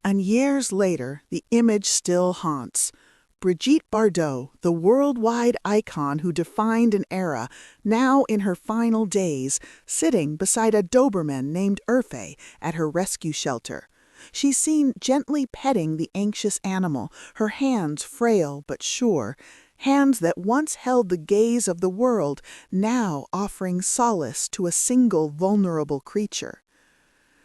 And years later, the image still haunts. Brigitte Bardot, the worldwide icon who defined an era, now in her final days, sitting beside a Doberman named Urfe at her rescue shelter. She's seen gently petting the anxious animal, her hands frail but sure, hands that once held the gaze of the world, now offering solace to a single vulnerable creature.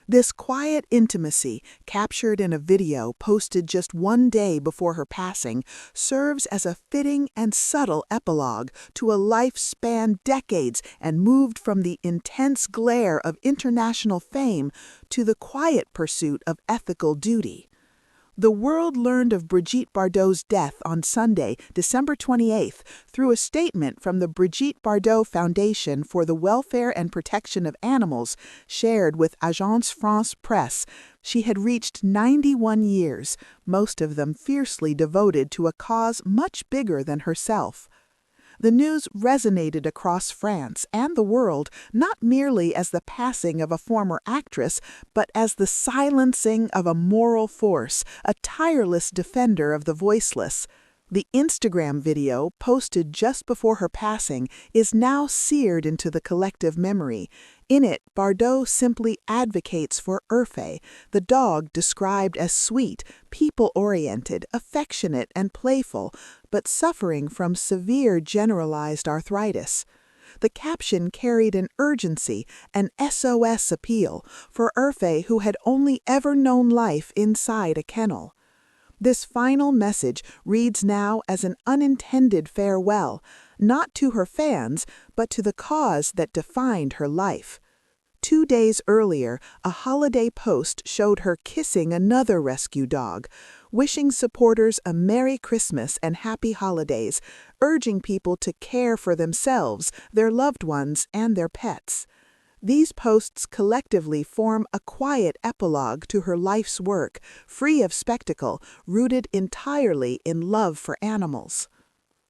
This quiet intimacy, captured in a video posted just one day before her passing, serves as a fitting and subtle epilogue to a life spanned decades and moved from the intense glare of international fame to the quiet pursuit of ethical duty. The world learned of Brigitte Bardot's death on Sunday, December 28th, through a statement from the Brigitte Bardot Foundation for the Welfare and Protection of Animals, shared with Agence France Presse. She had reached 91 years, most of them fiercely devoted to a cause much bigger than herself. The news resonated across France and the world, not merely as the passing of a former actress, but as the silencing of a moral force, a tireless defender of the voiceless. The Instagram video, posted just before her passing, is now seared into the collective memory. In it, Bardot simply advocates for Urfe, the dog described as sweet, people-oriented, affectionate, and playful, but suffering from severe generalized arthritis. The caption carried an urgency, an SOS appeal, for Urfe who had only ever known life inside a kennel. This final message reads now as an unintended farewell, not to her fans, but to the cause that defined her life. 2 days earlier, a holiday post showed her kissing another rescue dog, wishing supporters a Merry Christmas and Happy Holidays, urging people to care for themselves, their loved ones, and their pets. These posts collectively form a quiet epilogue to her life's work, free of spectacle, rooted entirely in love for animals.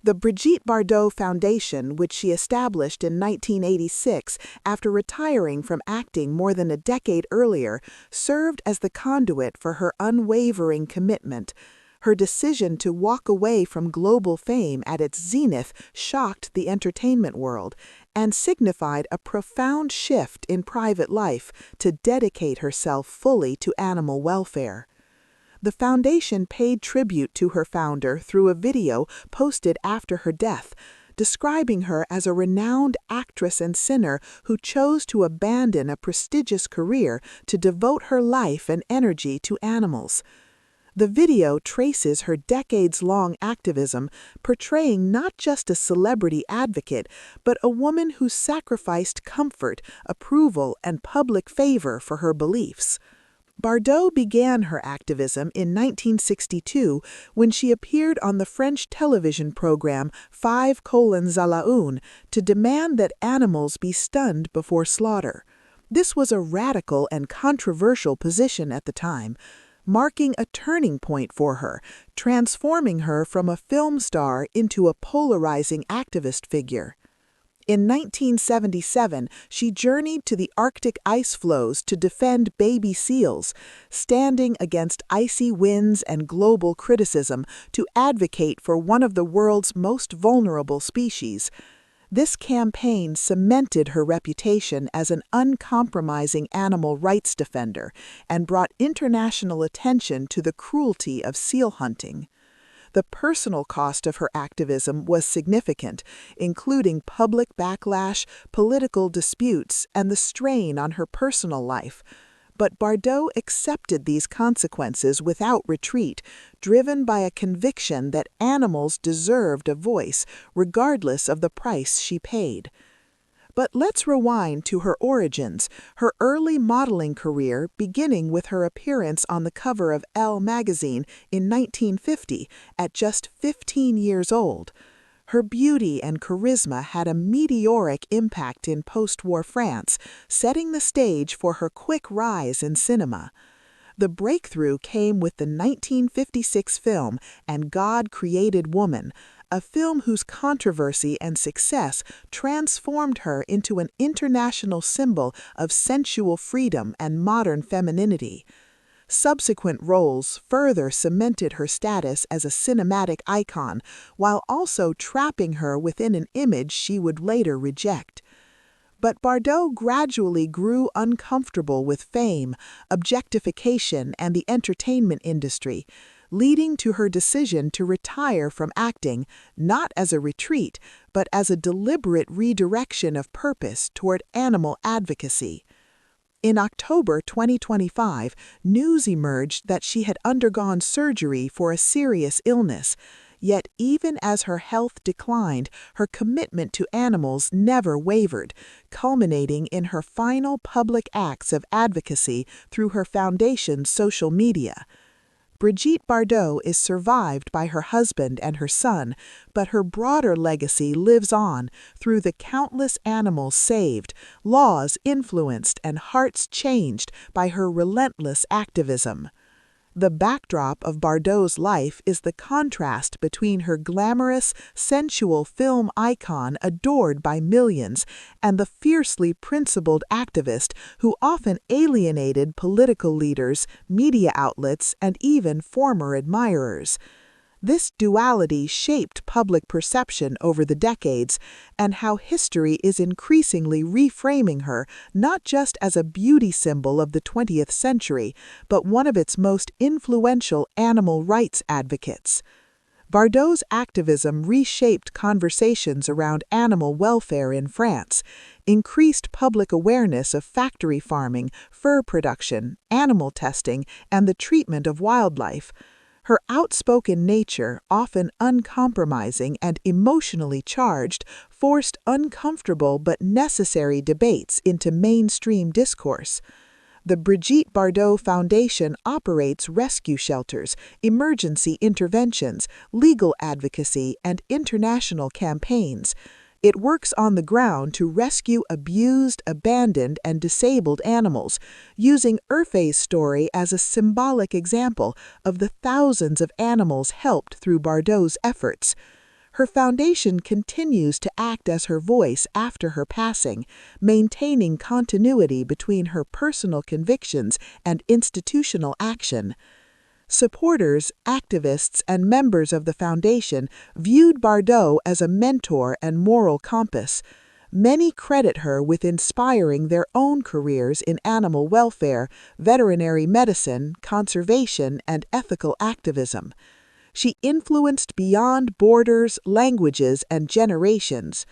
The Brigitte Bardot Foundation, which she established in 1986 after retiring from acting more than a decade earlier, served as the conduit for her unwavering commitment. Her decision to walk away from global fame at its zenith shocked the entertainment world and signified a profound shift in private life to dedicate herself fully to animal welfare. The foundation paid tribute to her founder through a video posted after her death, describing her as a renowned actress and singer who chose to abandon a prestigious career to devote her life and energy to animals. The video traces her decades-long activism, portraying not just a celebrity advocate, but a woman who sacrificed comfort, approval, and public favor for her beliefs. Bardot began her activism in 1962 when she appeared on the French television program 5:1 to demand that animals be stunned before slaughter. This was a radical and controversial position at the time, marking a turning point for her, transforming her from a film star into a polarizing activist figure. In 1977, she journeyed to the Arctic ice floes to defend baby seals, standing against icy winds and global criticism to advocate for one of the world's most vulnerable species. This campaign cemented her reputation as an uncompromising animal rights defender and brought international attention to the cruelty of seal hunting. The personal cost of her activism was significant, including public backlash, political disputes, and the strain on her personal life. But Bardot accepted these consequences without retreat, driven by a conviction that animals deserved a voice, regardless of the price she paid. But let's rewind to her origins, her early modeling career beginning with her appearance on the cover of Elle magazine in 1950 at just 15 years old. Her beauty and charisma had a meteoric impact in post-war France, setting the stage for her quick rise in cinema. The breakthrough came with the 1956 film And God Created Woman, a film whose controversy and success transformed her into an international symbol of sensual freedom and modern femininity. Subsequent roles further cemented her status as a cinematic icon, while also trapping her within an image she would later reject. But Bardot gradually grew uncomfortable with fame, objectification, and the entertainment industry, leading to her decision to retire from acting, not as a retreat, but as a deliberate redirection of purpose toward animal advocacy. In October 2025, news emerged that she had undergone surgery for a serious illness. Yet even as her health declined, her commitment to animals never wavered, culminating in her final public acts of advocacy through her foundation's social media. Brigitte Bardot is survived by her husband and her son, but her broader legacy lives on through the countless animals saved, laws influenced, and hearts changed by her relentless activism. The backdrop of Bardot's life is the contrast between her glamorous, sensual film icon adored by millions and the fiercely principled activist who often alienated political leaders, media outlets, and even former admirers. This duality shaped public perception over the decades, and how history is increasingly reframing her not just as a beauty symbol of the 20th century, but one of its most influential animal rights advocates. Bardot's activism reshaped conversations around animal welfare in France, increased public awareness of factory farming, fur production, animal testing, and the treatment of wildlife. Her outspoken nature, often uncompromising and emotionally charged, forced uncomfortable but necessary debates into mainstream discourse. The Brigitte Bardot Foundation operates rescue shelters, emergency interventions, legal advocacy, and international campaigns. It works on the ground to rescue abused, abandoned, and disabled animals, using Urfe's story as a symbolic example of the thousands of animals helped through Bardot's efforts. Her foundation continues to act as her voice after her passing, maintaining continuity between her personal convictions and institutional action. Supporters, activists, and members of the foundation viewed Bardot as a mentor and moral compass. Many credit her with inspiring their own careers in animal welfare, veterinary medicine, conservation, and ethical activism. She influenced beyond borders, languages, and generations.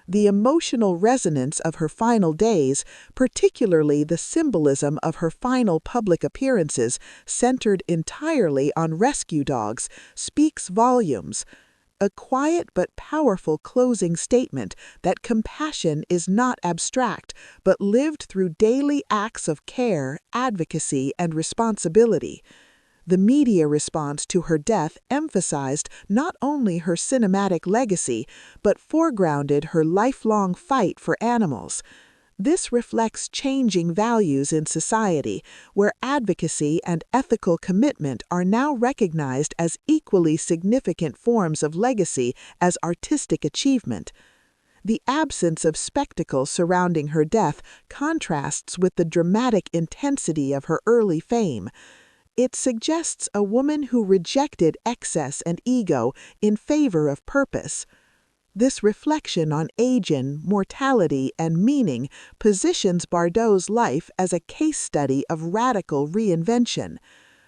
The emotional resonance of her final days, particularly the symbolism of her final public appearances centered entirely on rescue dogs, speaks volumes. A quiet but powerful closing statement that compassion is not abstract, but lived through daily acts of care, advocacy, and responsibility. The media response to her death emphasized not only her cinematic legacy, but foregrounded her lifelong fight for animals. This reflects changing values in society, where advocacy and ethical commitment are now recognized as equally significant forms of legacy as artistic achievement. The absence of spectacle surrounding her death contrasts with the dramatic intensity of her early fame. It suggests a woman who rejected excess and ego in favor of purpose. This reflection on aging, mortality, and meaning positions Bardot's life as a case study of radical reinvention.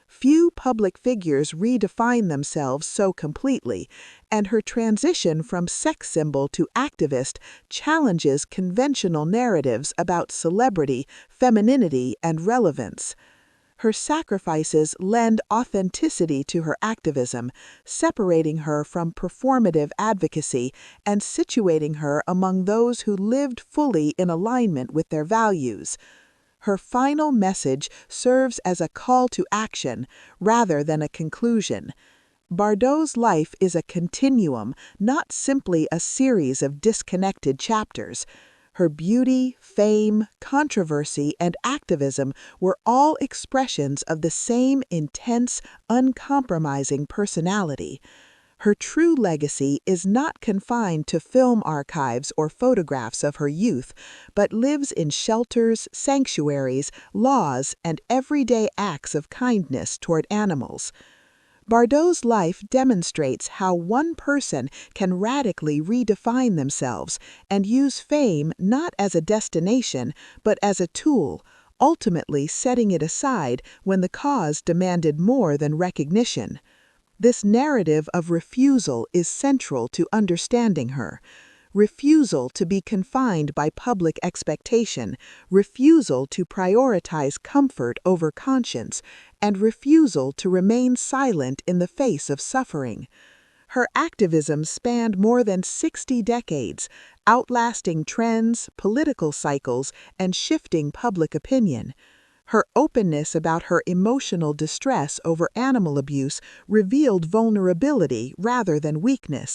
Few public figures redefine themselves so completely, and her transition from sex symbol to activist challenges conventional narratives about celebrity, femininity, and relevance. Her sacrifices lend authenticity to her activism, separating her from performative advocacy and situating her among those who lived fully in alignment with their values. Her final message serves as a call to action rather than a conclusion. Bardot's life is a continuum, not simply a series of disconnected chapters. Her beauty, fame, controversy, and activism were all expressions of the same intense, uncompromising personality. Her true legacy is not confined to film archives or photographs of her youth, but lives in shelters, sanctuaries, laws, and everyday acts of kindness toward animals. Bardot's life demonstrates how one person can radically redefine themselves and use fame not as a destination, but as a tool, ultimately setting it aside when the cause demanded more than recognition. This narrative of refusal is central to understanding her. Refusal to be confined by public expectation, refusal to prioritize comfort over conscience, and refusal to remain silent in the face of suffering. Her activism spanned more than 60 decades, outlasting trends, political cycles, and shifting public opinion. Her openness about her emotional distress over animal abuse revealed vulnerability rather than weakness.